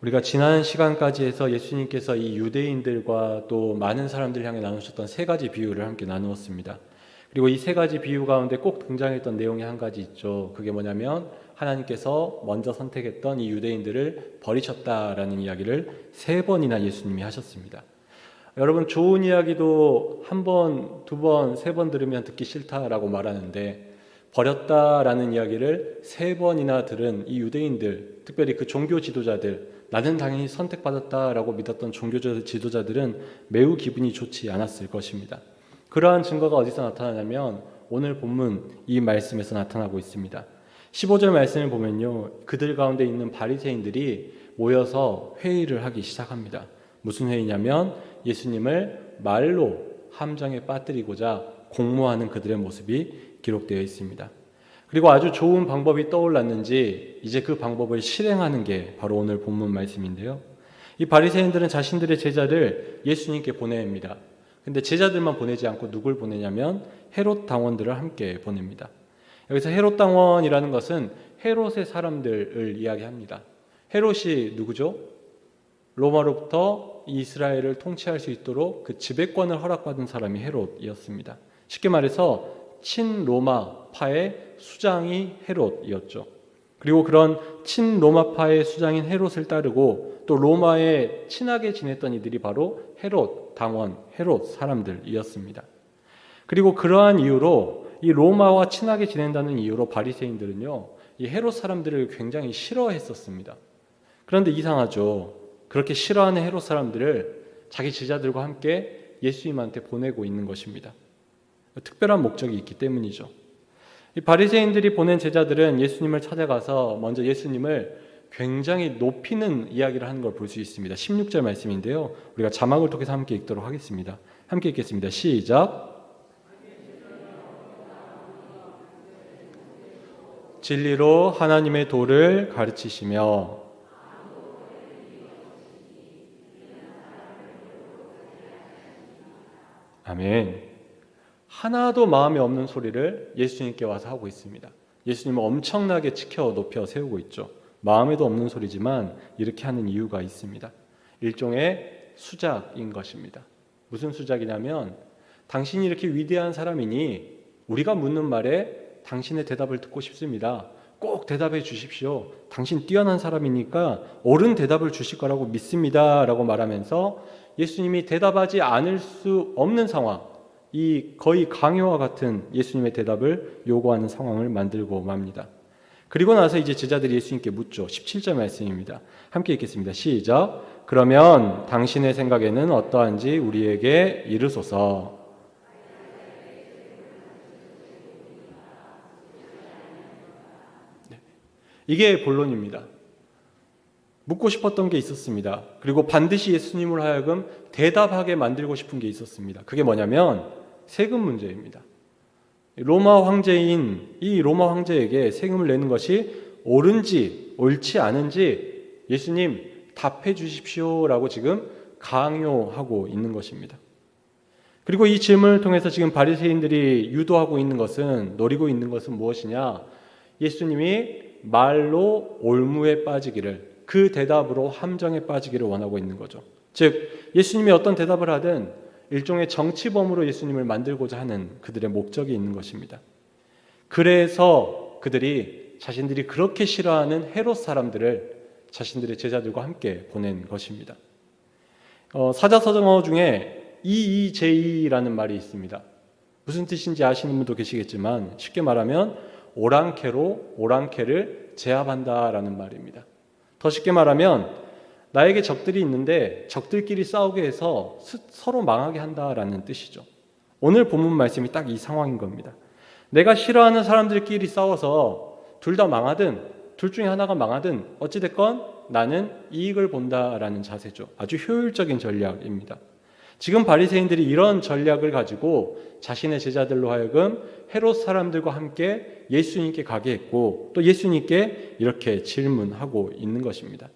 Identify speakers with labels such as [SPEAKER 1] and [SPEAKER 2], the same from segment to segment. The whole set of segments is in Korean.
[SPEAKER 1] 우리가 지난 시간까지 해서 예수님께서 이 유대인들과 또 많은 사람들 향해 나누셨던 세 가지 비유를 함께 나누었습니다. 그리고 이 세 가지 비유 가운데 꼭 등장했던 내용이 한 가지 있죠. 그게 뭐냐면 하나님께서 먼저 선택했던 이 유대인들을 버리셨다라는 이야기를 세 번이나 예수님이 하셨습니다. 여러분, 좋은 이야기도 한 번, 두 번, 세 번 들으면 듣기 싫다라고 말하는데 버렸다라는 이야기를 세 번이나 들은 이 유대인들, 특별히 그 종교 지도자들, 나는 당연히 선택받았다라고 믿었던 종교 지도자들은 매우 기분이 좋지 않았을 것입니다. 그러한 증거가 어디서 나타나냐면 오늘 본문 이 말씀에서 나타나고 있습니다. 15절 말씀을 보면요, 그들 가운데 있는 바리새인들이 모여서 회의를 하기 시작합니다. 무슨 회의냐면 예수님을 말로 함정에 빠뜨리고자 공모하는 그들의 모습이 기록되어 있습니다. 그리고 아주 좋은 방법이 떠올랐는지 이제 그 방법을 실행하는 게 바로 오늘 본문 말씀인데요. 이 바리새인들은 자신들의 제자를 예수님께 보냅니다. 근데 제자들만 보내지 않고 누굴 보내냐면 헤롯 당원들을 함께 보냅니다. 여기서 헤롯 당원이라는 것은 헤롯의 사람들을 이야기합니다. 헤롯이 누구죠? 로마로부터 이스라엘을 통치할 수 있도록 그 지배권을 허락받은 사람이 헤롯이었습니다. 쉽게 말해서 친로마파의 수장이 헤롯이었죠. 그리고 그런 친로마파의 수장인 헤롯을 따르고 또 로마에 친하게 지냈던 이들이 바로 헤롯 당원, 헤롯 사람들이었습니다. 그리고 그러한 이유로 이 로마와 친하게 지낸다는 이유로 바리새인들은요, 이 헤롯 사람들을 굉장히 싫어했었습니다. 그런데 이상하죠. 그렇게 싫어하는 헤롯 사람들을 자기 제자들과 함께 예수님한테 보내고 있는 것입니다. 특별한 목적이 있기 때문이죠. 이 바리새인들이 보낸 제자들은 예수님을 찾아가서 먼저 예수님을 굉장히 높이는 이야기를 하는 걸 볼 수 있습니다. 16절 말씀인데요. 우리가 자막을 통해서 함께 읽도록 하겠습니다. 함께 읽겠습니다. 시작. 진리로 하나님의 도를 가르치시며 아멘. 하나도 마음에 없는 소리를 예수님께 와서 하고 있습니다. 예수님은 엄청나게 지켜 높여 세우고 있죠. 마음에도 없는 소리지만 이렇게 하는 이유가 있습니다. 일종의 수작인 것입니다. 무슨 수작이냐면 당신이 이렇게 위대한 사람이니 우리가 묻는 말에 당신의 대답을 듣고 싶습니다. 꼭 대답해 주십시오. 당신 뛰어난 사람이니까 옳은 대답을 주실 거라고 믿습니다. 라고 말하면서 예수님이 대답하지 않을 수 없는 상황, 이 거의 강요와 같은 예수님의 대답을 요구하는 상황을 만들고 맙니다. 그리고 나서 이제 제자들이 예수님께 묻죠. 17절 말씀입니다. 함께 읽겠습니다. 시작. 그러면 당신의 생각에는 어떠한지 우리에게 이르소서. 네. 이게 본론입니다. 묻고 싶었던 게 있었습니다. 그리고 반드시 예수님을 하여금 대답하게 만들고 싶은 게 있었습니다. 그게 뭐냐면 세금 문제입니다. 로마 황제인 이 로마 황제에게 세금을 내는 것이 옳은지 옳지 않은지 예수님 답해 주십시오라고 지금 강요하고 있는 것입니다. 그리고 이 질문을 통해서 지금 바리새인들이 유도하고 있는 것은, 노리고 있는 것은 무엇이냐? 예수님이 말로 올무에 빠지기를, 그 대답으로 함정에 빠지기를 원하고 있는 거죠. 즉 예수님이 어떤 대답을 하든 일종의 정치범으로 예수님을 만들고자 하는 그들의 목적이 있는 것입니다. 그래서 그들이 자신들이 그렇게 싫어하는 헤롯 사람들을 자신들의 제자들과 함께 보낸 것입니다. 사자성어 중에 이의제의라는 말이 있습니다. 무슨 뜻인지 아시는 분도 계시겠지만 쉽게 말하면 오랑캐로 오랑캐를 제압한다라는 말입니다. 더 쉽게 말하면 나에게 적들이 있는데 적들끼리 싸우게 해서 서로 망하게 한다라는 뜻이죠. 오늘 본문 말씀이 딱 이 상황인 겁니다. 내가 싫어하는 사람들끼리 싸워서 둘 다 망하든 둘 중에 하나가 망하든 어찌됐건 나는 이익을 본다라는 자세죠. 아주 효율적인 전략입니다. 지금 바리새인들이 이런 전략을 가지고 자신의 제자들로 하여금 헤롯 사람들과 함께 예수님께 가게 했고 또 예수님께 이렇게 질문하고 있는 것입니다.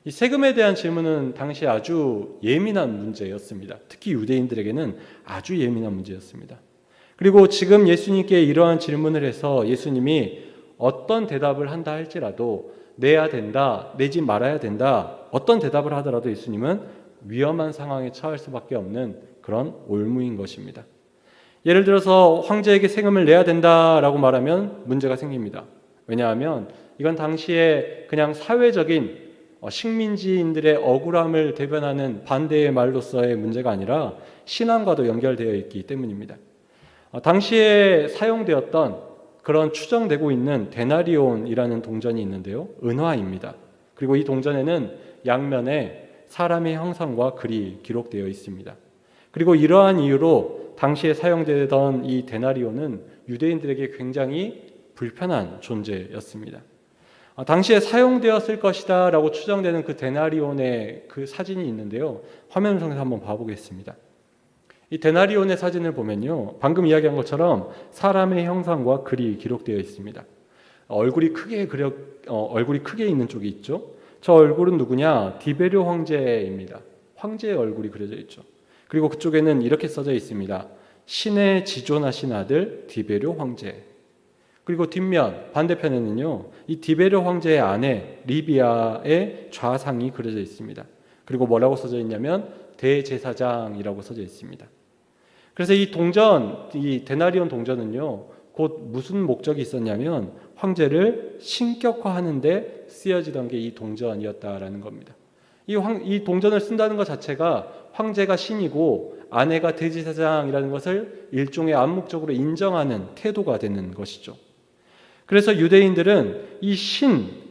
[SPEAKER 1] 이 세금에 대한 질문은 당시 아주 예민한 문제였습니다. 특히 유대인들에게는 아주 예민한 문제였습니다. 그리고 지금 예수님께 이러한 질문을 해서 예수님이 어떤 대답을 한다 할지라도 내야 된다, 내지 말아야 된다, 어떤 대답을 하더라도 예수님은 위험한 상황에 처할 수밖에 없는 그런 올무인 것입니다. 예를 들어서 황제에게 세금을 내야 된다라고 말하면 문제가 생깁니다. 왜냐하면 이건 당시에 그냥 사회적인 식민지인들의 억울함을 대변하는 반대의 말로서의 문제가 아니라 신앙과도 연결되어 있기 때문입니다. 당시에 사용되었던 그런 추정되고 있는 데나리온이라는 동전이 있는데요. 은화입니다. 그리고 이 동전에는 양면에 사람의 형상과 글이 기록되어 있습니다. 그리고 이러한 이유로 당시에 사용되던 이 데나리온은 유대인들에게 굉장히 불편한 존재였습니다. 당시에 사용되었을 것이다 라고 추정되는 그 데나리온의 그 사진이 있는데요. 화면을 통해서 한번 봐보겠습니다. 이 데나리온의 사진을 보면요, 방금 이야기한 것처럼 사람의 형상과 글이 기록되어 있습니다. 얼굴이 크게 있는 쪽이 있죠. 저 얼굴은 누구냐? 디베료 황제입니다. 황제의 얼굴이 그려져 있죠. 그리고 그쪽에는 이렇게 써져 있습니다. 신의 지존하신 아들 디베료 황제. 그리고 뒷면 반대편에는요, 이 디베료 황제의 아내 리비아의 좌상이 그려져 있습니다. 그리고 뭐라고 써져 있냐면 대제사장이라고 써져 있습니다. 그래서 이 동전, 이 데나리온 동전은요, 곧 무슨 목적이 있었냐면 황제를 신격화하는데 쓰여지던 게 이 동전이었다라는 겁니다. 이 동전을 쓴다는 것 자체가 황제가 신이고 아내가 대제사장이라는 것을 일종의 암묵적으로 인정하는 태도가 되는 것이죠. 그래서 유대인들은 이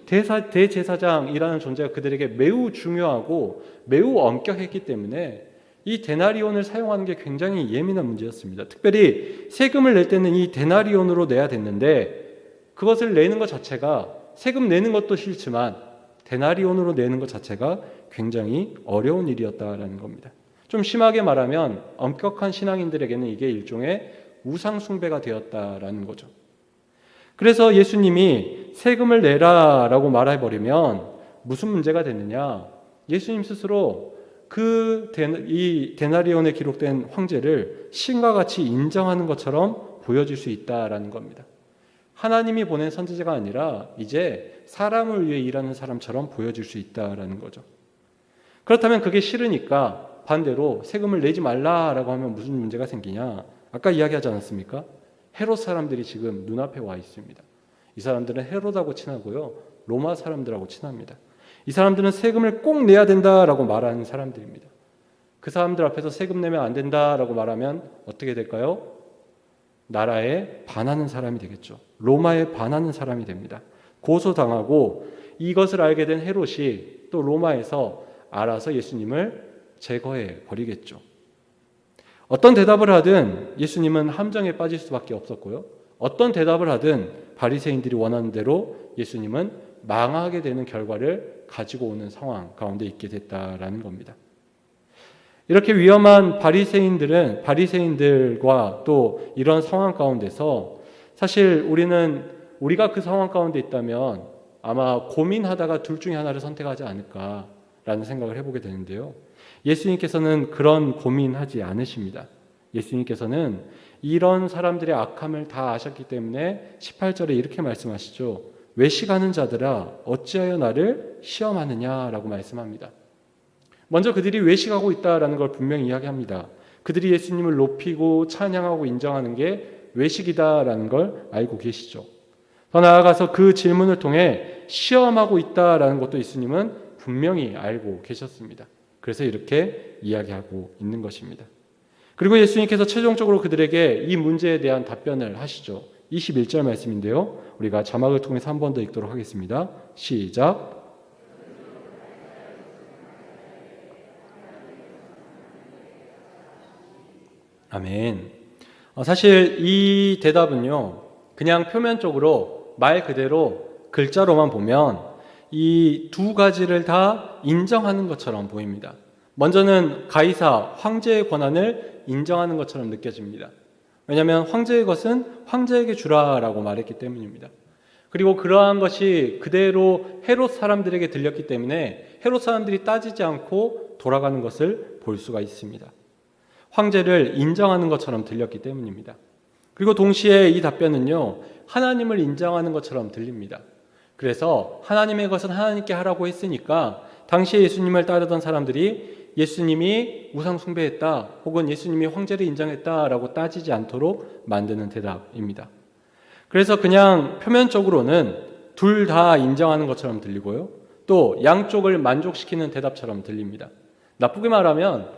[SPEAKER 1] 대제사장이라는 존재가 그들에게 매우 중요하고 매우 엄격했기 때문에 이 데나리온을 사용하는 게 굉장히 예민한 문제였습니다. 특별히 세금을 낼 때는 이 데나리온으로 내야 됐는데 그것을 내는 것 자체가, 세금 내는 것도 싫지만 데나리온으로 내는 것 자체가 굉장히 어려운 일이었다라는 겁니다. 좀 심하게 말하면 엄격한 신앙인들에게는 이게 일종의 우상 숭배가 되었다라는 거죠. 그래서 예수님이 세금을 내라라고 말해버리면 무슨 문제가 됐느냐? 예수님 스스로 이 데나리온에 기록된 황제를 신과 같이 인정하는 것처럼 보여줄 수 있다라는 겁니다. 하나님이 보낸 선지자가 아니라 이제 사람을 위해 일하는 사람처럼 보여줄 수 있다라는 거죠. 그렇다면 그게 싫으니까 반대로 세금을 내지 말라라고 하면 무슨 문제가 생기냐? 아까 이야기하지 않았습니까? 헤롯 사람들이 지금 눈앞에 와 있습니다. 이 사람들은 헤롯하고 친하고요, 로마 사람들하고 친합니다. 이 사람들은 세금을 꼭 내야 된다라고 말하는 사람들입니다. 그 사람들 앞에서 세금 내면 안 된다라고 말하면 어떻게 될까요? 나라에 반하는 사람이 되겠죠. 로마에 반하는 사람이 됩니다. 고소당하고 이것을 알게 된 헤롯이 또 로마에서 알아서 예수님을 제거해 버리겠죠. 어떤 대답을 하든 예수님은 함정에 빠질 수밖에 없었고요. 어떤 대답을 하든 바리새인들이 원하는 대로 예수님은 망하게 되는 결과를 가지고 오는 상황 가운데 있게 됐다라는 겁니다. 이렇게 위험한 바리새인들과 또 이런 상황 가운데서 사실 우리가 그 상황 가운데 있다면 아마 고민하다가 둘 중에 하나를 선택하지 않을까라는 생각을 해보게 되는데요. 예수님께서는 그런 고민하지 않으십니다. 예수님께서는 이런 사람들의 악함을 다 아셨기 때문에 18절에 이렇게 말씀하시죠. 외식하는 자들아 어찌하여 나를 시험하느냐라고 말씀합니다. 먼저 그들이 외식하고 있다라는 걸 분명히 이야기합니다. 그들이 예수님을 높이고 찬양하고 인정하는 게 외식이다라는 걸 알고 계시죠. 더 나아가서 그 질문을 통해 시험하고 있다라는 것도 예수님은 분명히 알고 계셨습니다. 그래서 이렇게 이야기하고 있는 것입니다. 그리고 예수님께서 최종적으로 그들에게 이 문제에 대한 답변을 하시죠. 21절 말씀인데요. 우리가 자막을 통해서 한 번 더 읽도록 하겠습니다. 시작. 아멘. 사실 이 대답은요, 그냥 표면적으로 말 그대로 글자로만 보면 이 두 가지를 다 인정하는 것처럼 보입니다. 먼저는 가이사, 황제의 권한을 인정하는 것처럼 느껴집니다. 왜냐하면 황제의 것은 황제에게 주라라고 말했기 때문입니다. 그리고 그러한 것이 그대로 헤롯 사람들에게 들렸기 때문에 헤롯 사람들이 따지지 않고 돌아가는 것을 볼 수가 있습니다. 황제를 인정하는 것처럼 들렸기 때문입니다. 그리고 동시에 이 답변은요, 하나님을 인정하는 것처럼 들립니다. 그래서 하나님의 것은 하나님께 하라고 했으니까 당시에 예수님을 따르던 사람들이 예수님이 우상 숭배했다 혹은 예수님이 황제를 인정했다라고 따지지 않도록 만드는 대답입니다. 그래서 그냥 표면적으로는 둘 다 인정하는 것처럼 들리고요. 또 양쪽을 만족시키는 대답처럼 들립니다. 나쁘게 말하면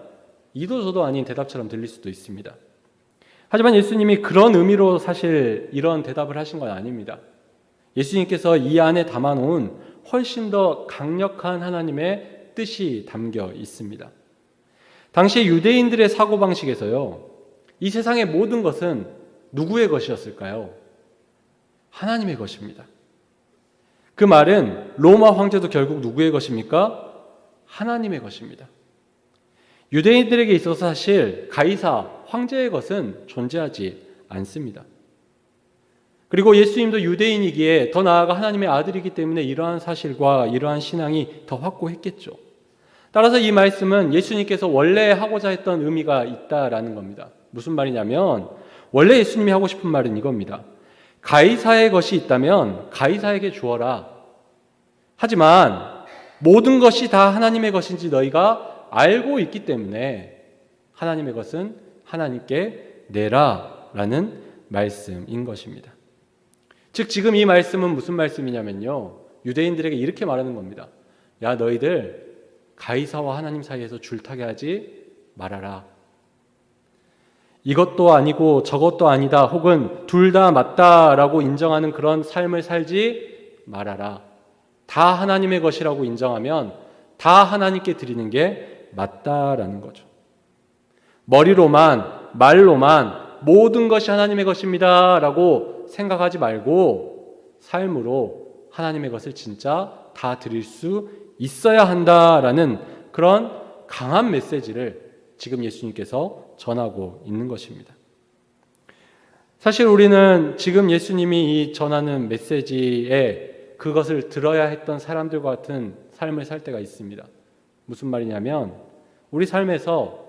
[SPEAKER 1] 이도 저도 아닌 대답처럼 들릴 수도 있습니다. 하지만 예수님이 그런 의미로 사실 이런 대답을 하신 건 아닙니다. 예수님께서 이 안에 담아놓은 훨씬 더 강력한 하나님의 뜻이 담겨 있습니다. 당시 유대인들의 사고방식에서요, 이 세상의 모든 것은 누구의 것이었을까요? 하나님의 것입니다. 그 말은 로마 황제도 결국 누구의 것입니까? 하나님의 것입니다. 유대인들에게 있어서 사실 가이사, 황제의 것은 존재하지 않습니다. 그리고 예수님도 유대인이기에 더 나아가 하나님의 아들이기 때문에 이러한 사실과 이러한 신앙이 더 확고했겠죠. 따라서 이 말씀은 예수님께서 원래 하고자 했던 의미가 있다라는 겁니다. 무슨 말이냐면 원래 예수님이 하고 싶은 말은 이겁니다. 가이사의 것이 있다면 가이사에게 주어라. 하지만 모든 것이 다 하나님의 것인지 너희가 알고 있기 때문에 하나님의 것은 하나님께 내라라는 말씀인 것입니다. 즉 지금 이 말씀은 무슨 말씀이냐면요, 유대인들에게 이렇게 말하는 겁니다. 야, 너희들 가이사와 하나님 사이에서 줄타게 하지 말아라. 이것도 아니고 저것도 아니다 혹은 둘 다 맞다라고 인정하는 그런 삶을 살지 말아라. 다 하나님의 것이라고 인정하면 다 하나님께 드리는 게 맞다라는 거죠. 머리로만 말로만 모든 것이 하나님의 것입니다 라고 생각하지 말고 삶으로 하나님의 것을 진짜 다 드릴 수 있어야 한다라는 그런 강한 메시지를 지금 예수님께서 전하고 있는 것입니다. 사실 우리는 지금 예수님이 이 전하는 메시지에 그것을 들어야 했던 사람들과 같은 삶을 살 때가 있습니다. 무슨 말이냐면 우리 삶에서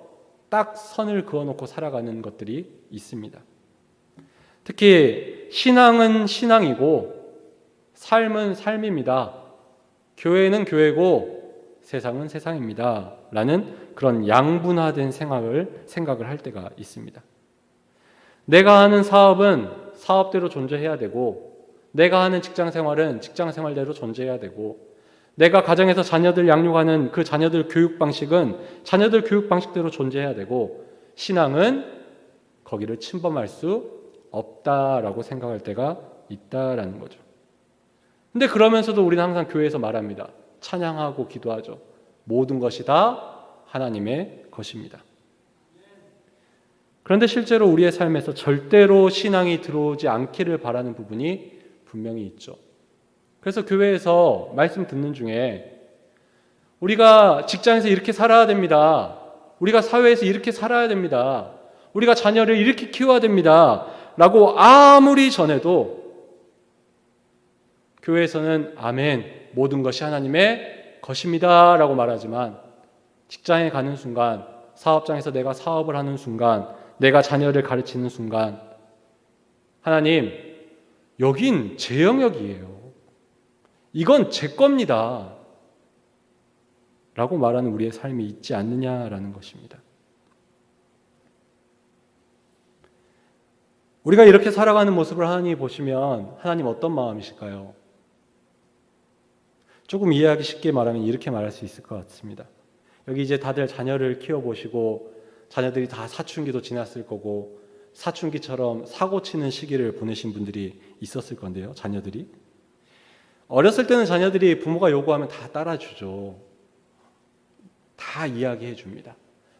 [SPEAKER 1] 딱 선을 그어놓고 살아가는 것들이 있습니다. 특히 신앙은 신앙이고 삶은 삶입니다. 교회는 교회고 세상은 세상입니다. 라는 그런 양분화된 생각을 할 때가 있습니다. 내가 하는 사업은 사업대로 존재해야 되고 내가 하는 직장생활은 직장생활대로 존재해야 되고 내가 가정에서 자녀들 양육하는 그 자녀들 교육 방식은 자녀들 교육 방식대로 존재해야 되고 신앙은 거기를 침범할 수 없다라고 생각할 때가 있다라는 거죠. 근데 그러면서도 우리는 항상 교회에서 말합니다. 찬양하고 기도하죠. 모든 것이 다 하나님의 것입니다. 그런데 실제로 우리의 삶에서 절대로 신앙이 들어오지 않기를 바라는 부분이 분명히 있죠. 그래서 교회에서 말씀 듣는 중에 우리가 직장에서 이렇게 살아야 됩니다. 우리가 사회에서 이렇게 살아야 됩니다. 우리가 자녀를 이렇게 키워야 됩니다. 라고 아무리 전해도 교회에서는 아멘, 모든 것이 하나님의 것입니다. 라고 말하지만 직장에 가는 순간, 사업장에서 내가 사업을 하는 순간, 내가 자녀를 가르치는 순간 하나님, 여긴 제 영역이에요. 이건 제 겁니다. 라고 말하는 우리의 삶이 있지 않느냐라는 것입니다. 우리가 이렇게 살아가는 모습을 하나님이 보시면 하나님 어떤 마음이실까요? 조금 이해하기 쉽게 말하면 이렇게 말할 수 있을 것 같습니다. 여기 이제 다들 자녀를 키워보시고 자녀들이 다 사춘기도 지났을 거고 사춘기처럼 사고치는 시기를 보내신 분들이 있었을 건데요. 자녀들이 어렸을 때는 자녀들이 부모가 요구하면 다 따라주죠. 다 이야기해 줍니다.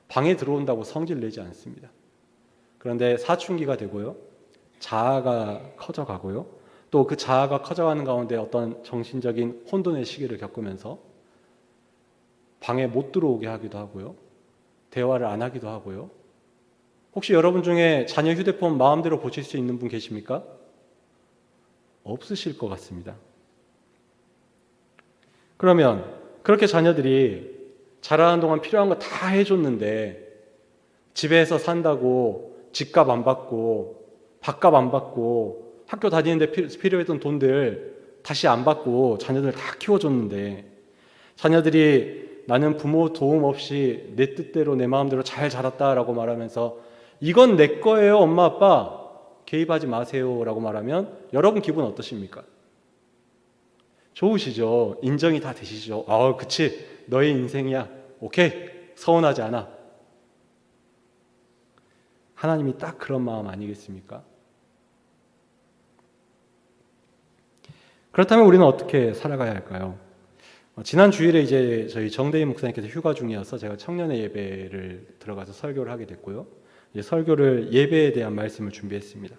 [SPEAKER 1] 방에 들어온다고 성질 내지 않습니다. 그런데 사춘기가 되고요. 자아가 커져가고요. 또 그 자아가 커져가는 가운데 어떤 정신적인 혼돈의 시기를 겪으면서 방에 못 들어오게 하기도 하고요. 대화를 안 하기도 하고요. 혹시 여러분 중에 자녀 휴대폰 마음대로 보실 수 있는 분 계십니까? 없으실 것 같습니다. 그러면 그렇게 자녀들이 자라는 동안 필요한 거 다 해줬는데 집에서 산다고 집값 안 받고 밥값 안 받고 학교 다니는데 필요했던 돈들 다시 안 받고 자녀들 다 키워줬는데 자녀들이 나는 부모 도움 없이 내 뜻대로 내 마음대로 잘 자랐다라고 말하면서 이건 내 거예요 엄마 아빠 개입하지 마세요 라고 말하면 여러분 기분 어떠십니까? 좋으시죠? 인정이 다 되시죠? 그치 너의 인생이야 오케이 서운하지 않아. 하나님이 딱 그런 마음 아니겠습니까? 그렇다면 우리는 어떻게 살아가야 할까요? 지난 주일에 이제 저희 정대인 목사님께서 휴가 중이어서 제가 청년의 예배를 들어가서 설교를 하게 됐고요. 이제 설교를 예배에 대한 말씀을 준비했습니다.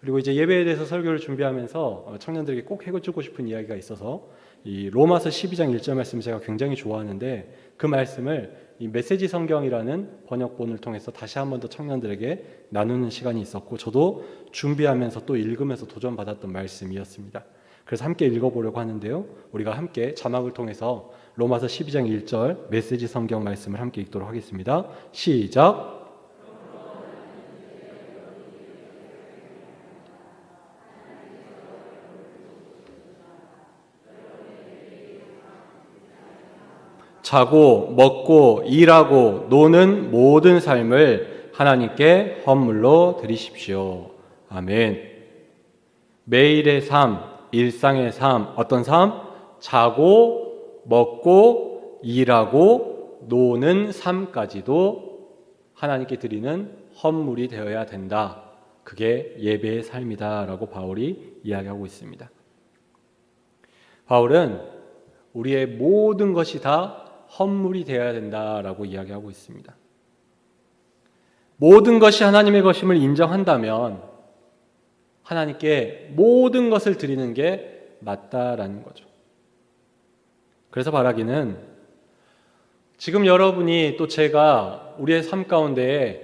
[SPEAKER 1] 그리고 이제 예배에 대해서 설교를 준비하면서 청년들에게 꼭 해주고 싶은 이야기가 있어서 이 로마서 12장 1절 말씀 제가 굉장히 좋아하는데 그 말씀을 이 메시지 성경이라는 번역본을 통해서 다시 한 번 더 청년들에게 나누는 시간이 있었고 저도 준비하면서 또 읽으면서 도전받았던 말씀이었습니다. 그래서 함께 읽어보려고 하는데요. 우리가 함께 자막을 통해서 로마서 12장 1절 메시지 성경 말씀을 함께 읽도록 하겠습니다. 시작! 자고 먹고 일하고 노는 모든 삶을 하나님께 헌물로 드리십시오. 아멘. 매일의 삶, 일상의 삶, 어떤 삶? 자고 먹고 일하고 노는 삶까지도 하나님께 드리는 헌물이 되어야 된다. 그게 예배의 삶이다라고 바울이 이야기하고 있습니다. 바울은 우리의 모든 것이 다 헌물이 되어야 된다라고 이야기하고 있습니다. 모든 것이 하나님의 것임을 인정한다면 하나님께 모든 것을 드리는 게 맞다라는 거죠. 그래서 바라기는 지금 여러분이 또 제가 우리의 삶 가운데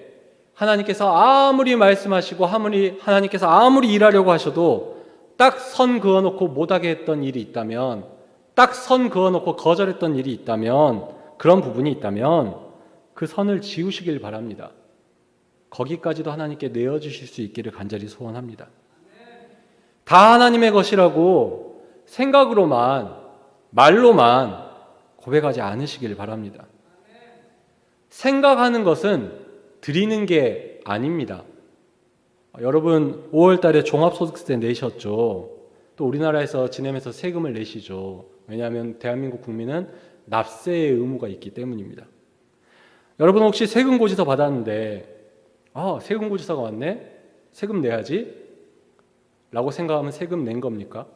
[SPEAKER 1] 하나님께서 아무리 말씀하시고 하나님께서 아무리 일하려고 하셔도 딱 선 그어놓고 못하게 했던 일이 있다면 딱 선 그어놓고 거절했던 일이 있다면 그런 부분이 있다면 그 선을 지우시길 바랍니다. 거기까지도 하나님께 내어주실 수 있기를 간절히 소원합니다. 다 하나님의 것이라고 생각으로만 말로만 고백하지 않으시길 바랍니다. 생각하는 것은 드리는 게 아닙니다. 여러분 5월 달에 종합소득세 내셨죠. 또 우리나라에서 지내면서 세금을 내시죠. 왜냐하면 대한민국 국민은 납세의 의무가 있기 때문입니다. 여러분 혹시 세금고지서 받았는데 세금고지서가 왔네? 세금 내야지? 라고 생각하면 세금 낸 겁니까?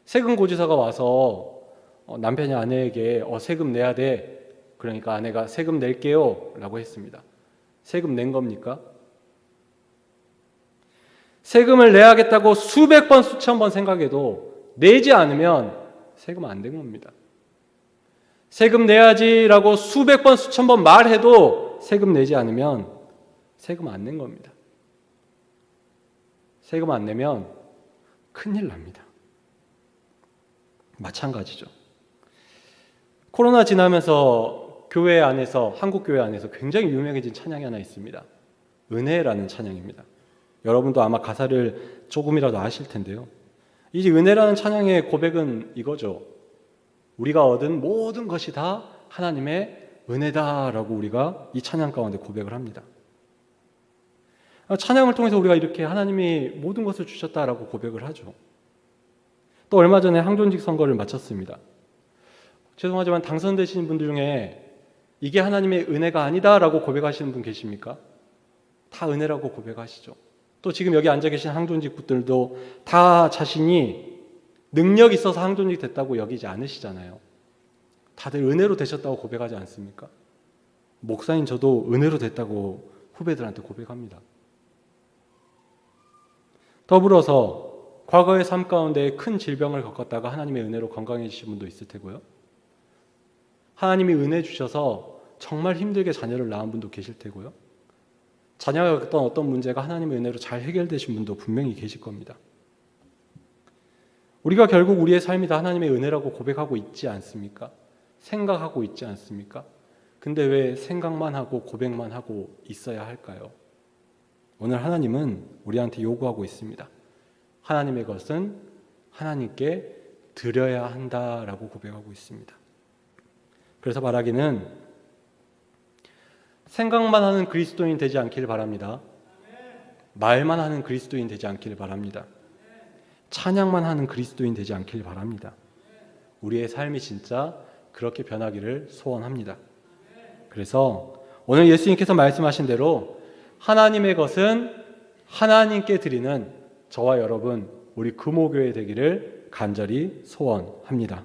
[SPEAKER 1] 세금고지서가 와서 남편이 아내에게 세금 내야 돼. 그러니까 아내가 세금 낼게요 라고 했습니다. 세금 낸 겁니까? 세금을 내야겠다고 수백 번 수천 번 생각해도 내지 않으면 세금 안 된 겁니다. 세금 내야지라고 수백 번 수천 번 말해도 세금 내지 않으면 세금 안 낸 겁니다. 세금 안 내면 큰일 납니다. 마찬가지죠. 코로나 지나면서 교회 안에서 한국 교회 안에서 굉장히 유명해진 찬양이 하나 있습니다. 은혜라는 찬양입니다. 여러분도 아마 가사를 조금이라도 아실 텐데요. 이 은혜라는 찬양의 고백은 이거죠. 우리가 얻은 모든 것이 다 하나님의 은혜다라고 우리가 이 찬양 가운데 고백을 합니다. 찬양을 통해서 우리가 이렇게 하나님이 모든 것을 주셨다라고 고백을 하죠. 또 얼마 전에 항존직 선거를 마쳤습니다. 죄송하지만 당선되신 분들 중에 이게 하나님의 은혜가 아니다라고 고백하시는 분 계십니까? 다 은혜라고 고백하시죠. 또 지금 여기 앉아 계신 항존직 분들도 다 자신이 능력이 있어서 항존직 됐다고 여기지 않으시잖아요. 다들 은혜로 되셨다고 고백하지 않습니까? 목사인 저도 은혜로 됐다고 후배들한테 고백합니다. 더불어서 과거의 삶 가운데 큰 질병을 겪었다가 하나님의 은혜로 건강해지신 분도 있을 테고요. 하나님이 은혜 주셔서 정말 힘들게 자녀를 낳은 분도 계실 테고요. 자녀가 겪던 어떤 문제가 하나님의 은혜로 잘 해결되신 분도 분명히 계실 겁니다. 우리가 결국 우리의 삶이 다 하나님의 은혜라고 고백하고 있지 않습니까? 생각하고 있지 않습니까? 근데 왜 생각만 하고 고백만 하고 있어야 할까요? 오늘 하나님은 우리한테 요구하고 있습니다. 하나님의 것은 하나님께 드려야 한다라고 고백하고 있습니다. 그래서 말하기는 생각만 하는 그리스도인 되지 않기를 바랍니다. 말만 하는 그리스도인 되지 않기를 바랍니다. 찬양만 하는 그리스도인 되지 않기를 바랍니다. 우리의 삶이 진짜 그렇게 변하기를 소원합니다. 그래서 오늘 예수님께서 말씀하신 대로 하나님의 것은 하나님께 드리는 저와 여러분, 우리 금호교회 되기를 간절히 소원합니다.